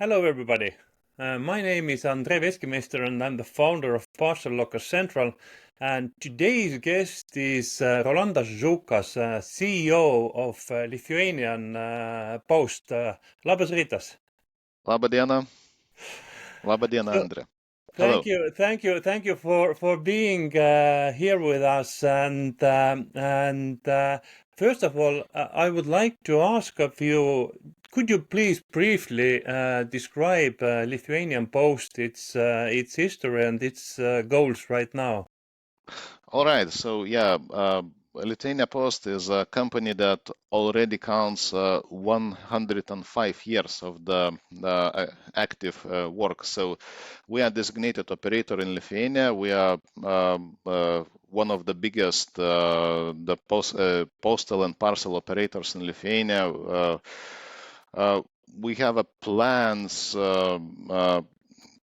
Hello, everybody. My name is Andre Veskimeister, and I'm the founder of Parcel Locker Central. And today's guest is Rolandas Zukas, CEO of Lithuanian Post. Labas rytas. Laba diena. Laba diena, So, Andre. thank Hello. you, thank you, thank you for being here with us. And first of all, I would like to ask of you, could you please briefly describe Lithuanian Post, its history and its goals right now? All right. So, Lithuania Post is a company that already counts 105 years of the active work. So, we are designated operator in Lithuania. We are one of the biggest postal and parcel operators in Lithuania. We have plans to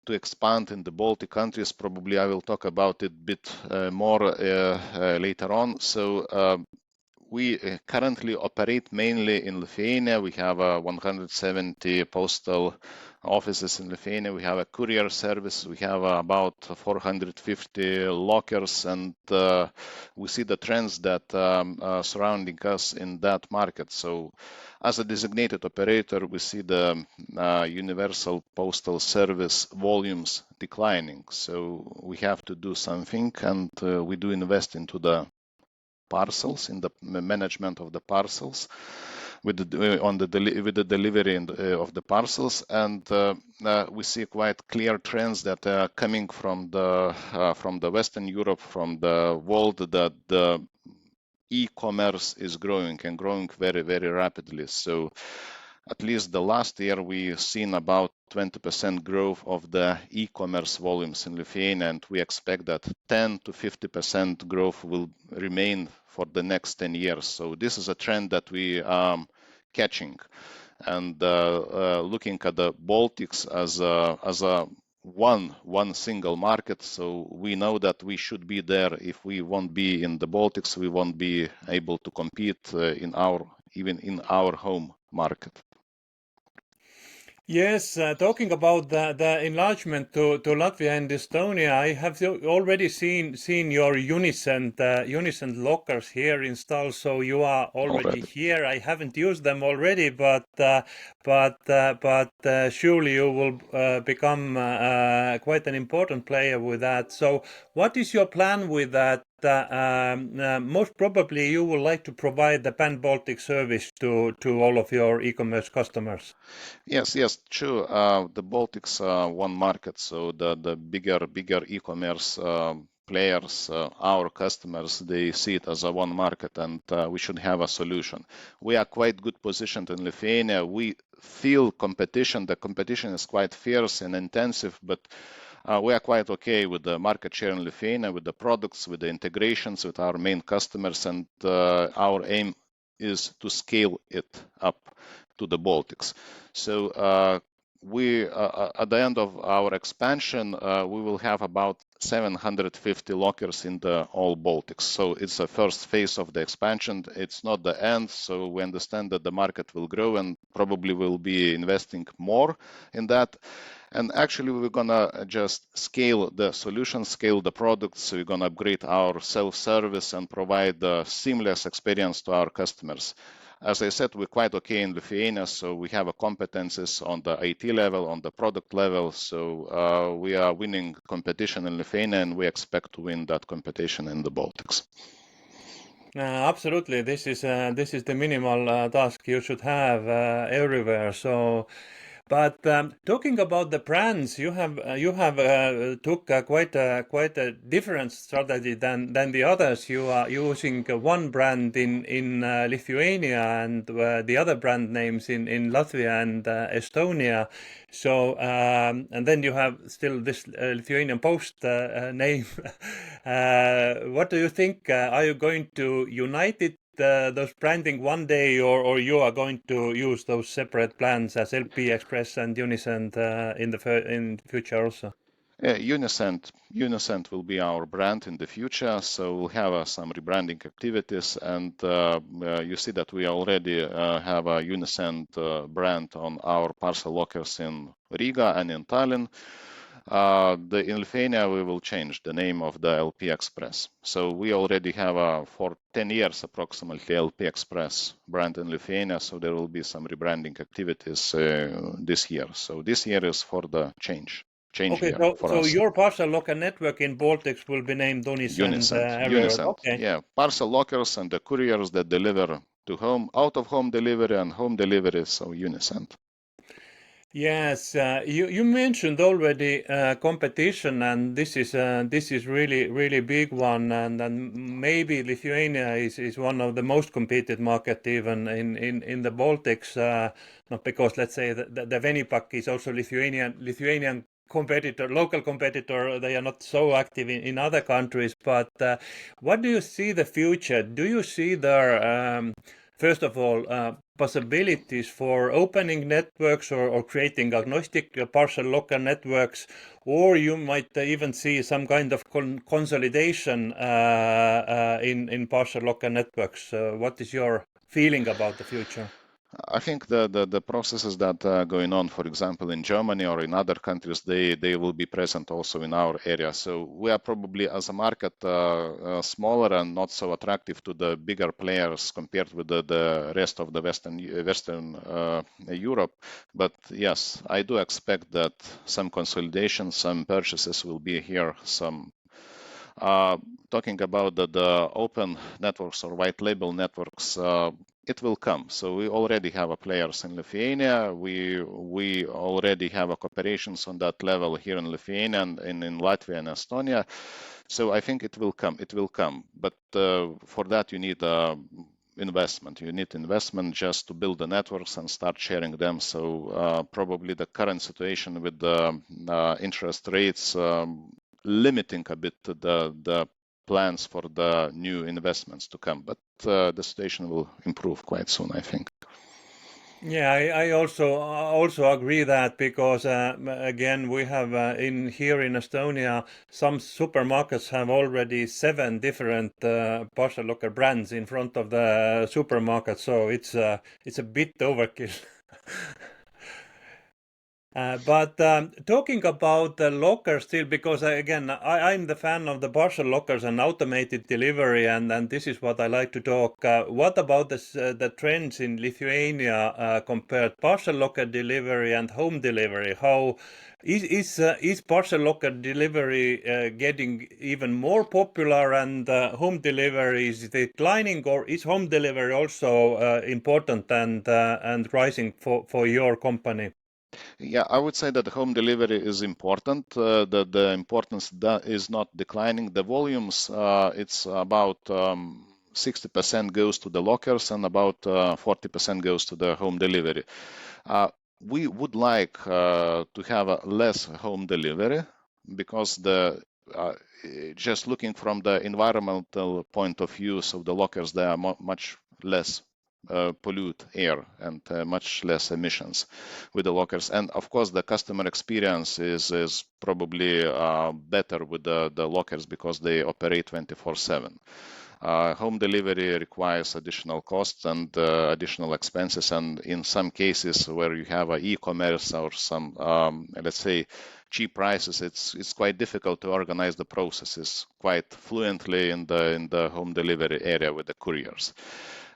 expand in the Baltic countries. Probably I will talk about it a bit more later on. So we currently operate mainly in Lithuania. We have 170 postal offices in Lithuania. We have a courier service. We have about 450 lockers, and we see the trends that surrounding us in that market. So as a designated operator, we see the universal postal service volumes declining. So we have to do something, and we do invest into the parcels, in the management of the parcels, with the delivery of the parcels, and we see quite clear trends that are coming from the Western Europe, from the world, that the e-commerce is growing and growing very, very rapidly. So at least the last year, we've seen about 20% growth of the e-commerce volumes in Lithuania, and we expect that 10 to 50% growth will remain for the next 10 years. So this is a trend that we are catching. And looking at the Baltics as a one single market, so we know that we should be there. If we won't be in the Baltics, we won't be able to compete even in our home market. Yes, talking about the enlargement to Latvia and Estonia, I have already seen your Unicent lockers here installed, so you are already Already. here. I haven't used them already, but surely you will become quite an important player with that. So, what is your plan with that? Most probably, you would like to provide the pan-Baltic service to all of your e-commerce customers. Yes, true. The Baltics are one market, so the bigger e-commerce players, our customers, they see it as a one market, and we should have a solution. We are quite good positioned in Lithuania. We feel competition. The competition is quite fierce and intensive, but we are quite okay with the market share in Lithuania, with the products, with the integrations with our main customers, and our aim is to scale it up to the Baltics. So we at the end of our expansion, we will have about 750 lockers in the all Baltics. So it's a first phase of the expansion. It's not the end. So we understand that the market will grow, and probably will be investing more in that. And actually, we're gonna just scale the solution, scale the products. So we're gonna upgrade our self-service and provide a seamless experience to our customers. As I said, we're quite okay in Lithuania, so we have competences on the IT level, on the product level. So we are winning competition in Lithuania, and we expect to win that competition in the Baltics. Absolutely, this is the minimal task you should have everywhere. So, but talking about the brands, you have took quite a different strategy than the others. You are using one brand in Lithuania and the other brand names in Latvia and Estonia. So and then you have still this Lithuanian Post name. What do you think? Are you going to unite it? Those branding one day, or you are going to use those separate plans as LP Express and Unicent in future also? Unicent will be our brand in the future, so we'll have some rebranding activities, and you see that we already have a Unicent brand on our parcel lockers in Riga and in Tallinn. In Lithuania, we will change the name of the LP Express. So we already have for 10 years approximately LP Express brand in Lithuania, so there will be some rebranding activities this year. So this year is for the change Okay, year for so us. your parcel locker network in Baltics will be named Unicent everywhere. Okay. Yeah, parcel lockers and the couriers that deliver to home, out of home delivery and home delivery, so Unicent. Yes, you mentioned already competition, and this is really big one, and maybe Lithuania is one of the most competed market even in the Baltics. Not because let's say the Venipak is also Lithuanian competitor, local competitor. They are not so active in other countries. But what do you see the future? Do you see there? First of all, possibilities for opening networks or creating agnostic parcel locker networks, or you might even see some kind of consolidation in parcel locker networks. What is your feeling about the future? I think the processes that are going on, for example, in Germany or in other countries, they will be present also in our area. So we are probably, as a market, smaller and not so attractive to the bigger players compared with the rest of the Western Europe. But yes, I do expect that some consolidation, some purchases will be here. Talking about the open networks or white label networks, it will come. So we already have players in Lithuania. We already have cooperations on that level here in Lithuania and in Latvia and Estonia. So I think it will come. It will come. But for that you need investment. You need investment just to build the networks and start sharing them. So probably the current situation with the interest rates limiting a bit the plans for the new investments to come, but the situation will improve quite soon, I think. Yeah, I also agree that because again we have here in Estonia some supermarkets have already 7 different parcel locker brands in front of the supermarket, so it's a bit overkill. But talking about the lockers still, because again, I'm the fan of the parcel lockers and automated delivery, and this is what I like to talk. What about the trends in Lithuania compared parcel locker delivery and home delivery? How is parcel locker delivery getting even more popular and home delivery is declining, or is home delivery also important and rising for your company? Yeah, I would say that the home delivery is important. The importance is not declining. The volumes, it's about 60% goes to the lockers and about 40% goes to the home delivery. We would like to have less home delivery because just looking from the environmental point of view, so the lockers, they are much less pollute air and much less emissions with the lockers. And of course, the customer experience is probably better with the lockers because they operate 24/7. Home delivery requires additional costs and additional expenses, and in some cases where you have e-commerce or some, let's say, cheap prices, it's quite difficult to organize the processes quite fluently in the home delivery area with the couriers.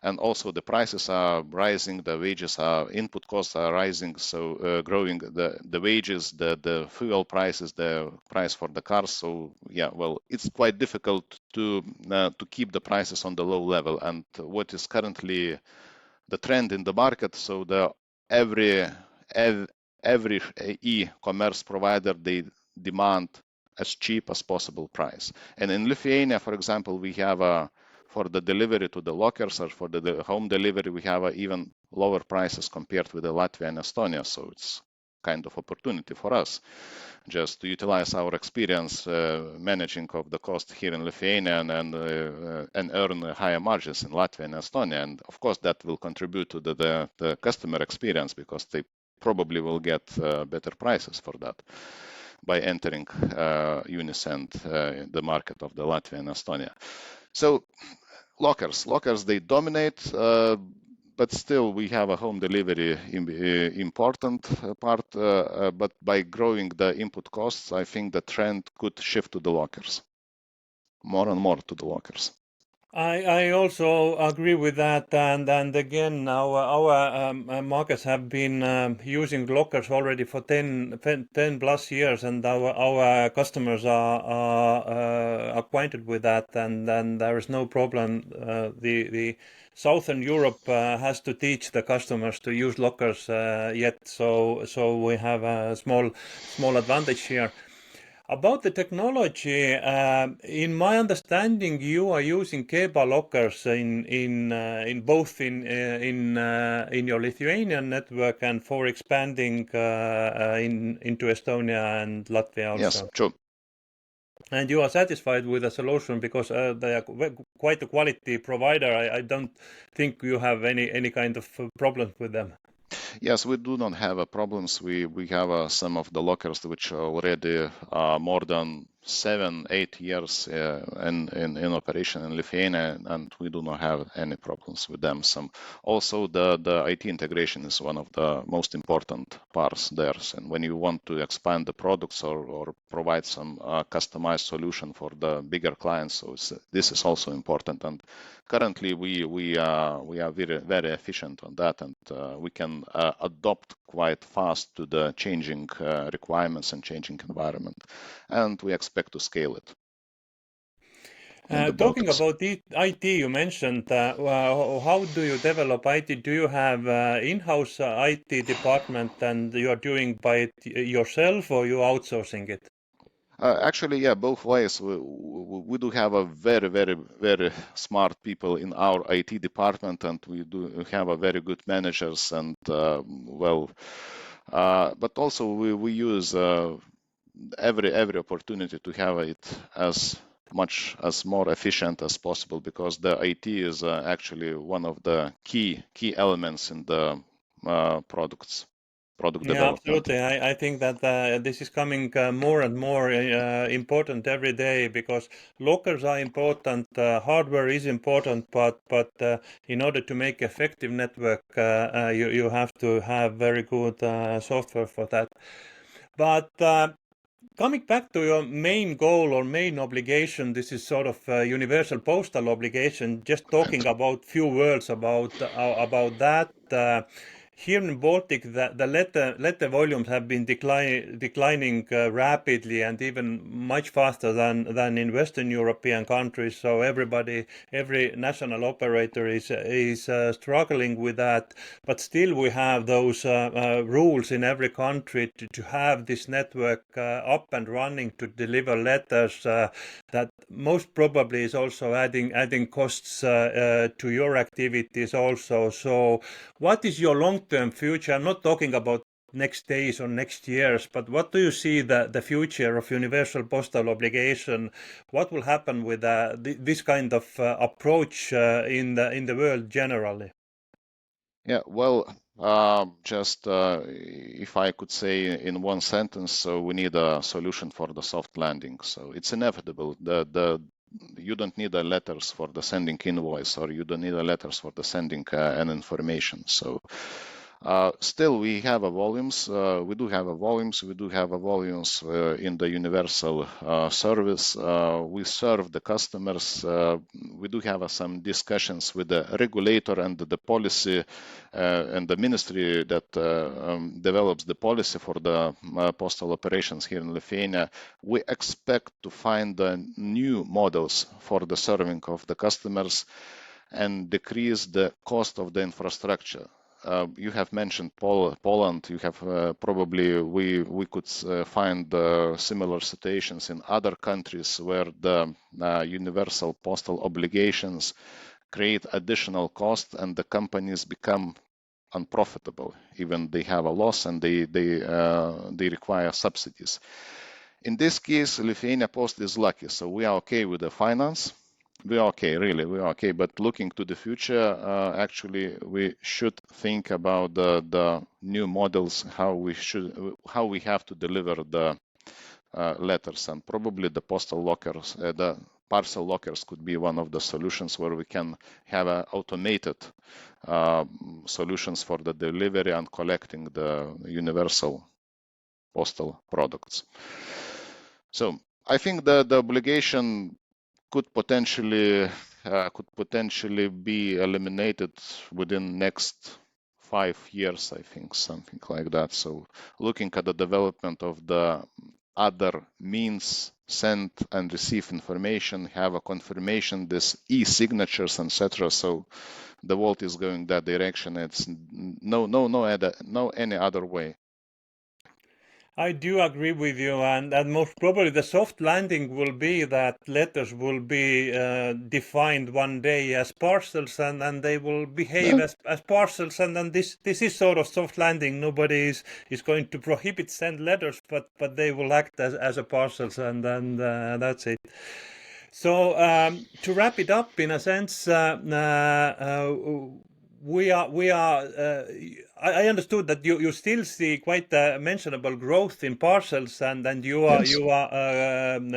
And also the prices are rising, the wages input costs are rising, so growing the wages, the fuel prices, the price for the cars. So yeah, well, it's quite difficult to keep the prices on the low level. And what is currently the trend in the market, so every e-commerce provider, they demand as cheap as possible price. And in Lithuania, for example, we have for the delivery to the lockers or for the home delivery, we have even lower prices compared with the Latvia and Estonia. So it's kind of opportunity for us just to utilize our experience managing of the cost here in Lithuania and earn higher margins in Latvia and Estonia. And of course, that will contribute to the customer experience because they probably will get better prices for that. by entering Unicent, the market of the Latvia and Estonia. So lockers, they dominate, but still we have a home delivery important part, but by growing the input costs, I think the trend could shift to the lockers, more and more to the lockers. I also agree with that, and again, our markets have been using lockers already for 10 plus years, and our customers are acquainted with that, and there is no problem. The Southern Europe has to teach the customers to use lockers yet, so we have a small advantage here. About the technology, in my understanding, you are using cable lockers in both in your Lithuanian network and for expanding into Estonia and Latvia also. Yes, true. And you are satisfied with the solution because they are quite a quality provider. I don't think you have any kind of problems with them. Yes, we do not have problems. We have some of the lockers which are already more than 7-8 years in operation in Lithuania, and we do not have any problems with them. Also, the IT integration is one of the most important parts there. And when you want to expand the products or provide some customized solution for the bigger clients, so this is also important. And currently, we are very efficient on that, and we can adopt quite fast to the changing requirements and changing environment, and we expect to scale it. Talking about IT, you mentioned how do you develop IT? Do you have in-house IT department and you are doing by it yourself or you outsourcing it? Actually, yeah, both ways. We do have a very smart people in our IT department, and we do have a very good managers, and but also we use every opportunity to have it as much as more efficient as possible, because the IT is actually one of the key elements in the product development. Yeah, absolutely. I think that this is coming more and more important every day because lockers are important, hardware is important, but in order to make effective network, you have to have very good software for that. But coming back to your main goal or main obligation, this is sort of universal postal obligation. Just talking about few words about that. Here in Baltic, the letter volumes have been declining rapidly and even much faster than in Western European countries. So every national operator is struggling with that. But still, we have those rules in every country to have this network up and running to deliver letters. That most probably is also adding costs to your activities also. So, what is your long-term future? I'm not talking about next days or next years, but what do you see the future of universal postal obligation? What will happen with this kind of approach in the world generally? Yeah, well, just if I could say in one sentence, so we need a solution for the soft landing. So it's inevitable. You don't need letters for the sending invoice, or you don't need letters for the sending an information. So still we have volumes. We do have volumes. We do have volumes in the universal service. We serve the customers. We do have some discussions with the regulator and the policy and the ministry that develops the policy for the postal operations here in Lithuania. We expect to find new models for the serving of the customers and decrease the cost of the infrastructure. You have mentioned Poland. You have probably we could find similar situations in other countries where the universal postal obligations create additional cost and the companies become unprofitable. Even they have a loss and they require subsidies. In this case, Lithuania Post is lucky, so we are okay with the finance. We are okay, really, we are okay. But looking to the future, actually, we should think about the new models, how we have to deliver the letters, and probably the postal lockers, the parcel lockers could be one of the solutions where we can have automated solutions for the delivery and collecting the universal postal products. So I think the obligation could potentially be eliminated within next 5 years, I think, something like that. So looking at the development of the other means, send and receive information, have a confirmation, this e-signatures, etc. So the world is going that direction. It's no any other way. I do agree with you, and most probably the soft landing will be that letters will be defined one day as parcels, and they will behave as parcels, and then this is sort of soft landing. Nobody is going to prohibit send letters, but they will act as a parcels, and then that's it. So to wrap it up, in a sense, we are. I understood that you still see quite mentionable growth in parcels, and you are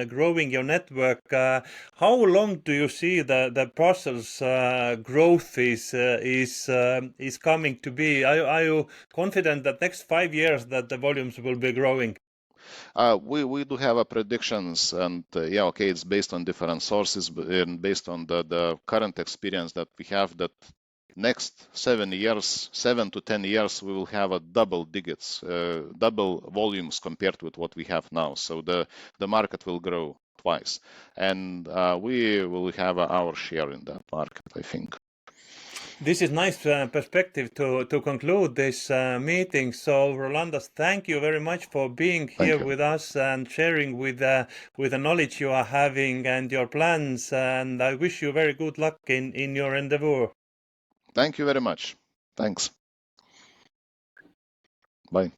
growing your network. How long do you see the parcels growth is coming to be? Are you confident that next 5 years that the volumes will be growing? We do have a predictions, and yeah, okay, it's based on different sources, and based on the current experience that we have, that next 7 to 10 years, we will have a double digits, double volumes compared with what we have now. So the market will grow twice, and we will have our share in that market, I think. This is nice perspective to conclude this meeting. So, Rolandas, thank you very much for being here with us and sharing with the knowledge you are having and your plans. And I wish you very good luck in your endeavor. Thank you very much. Thanks. Bye.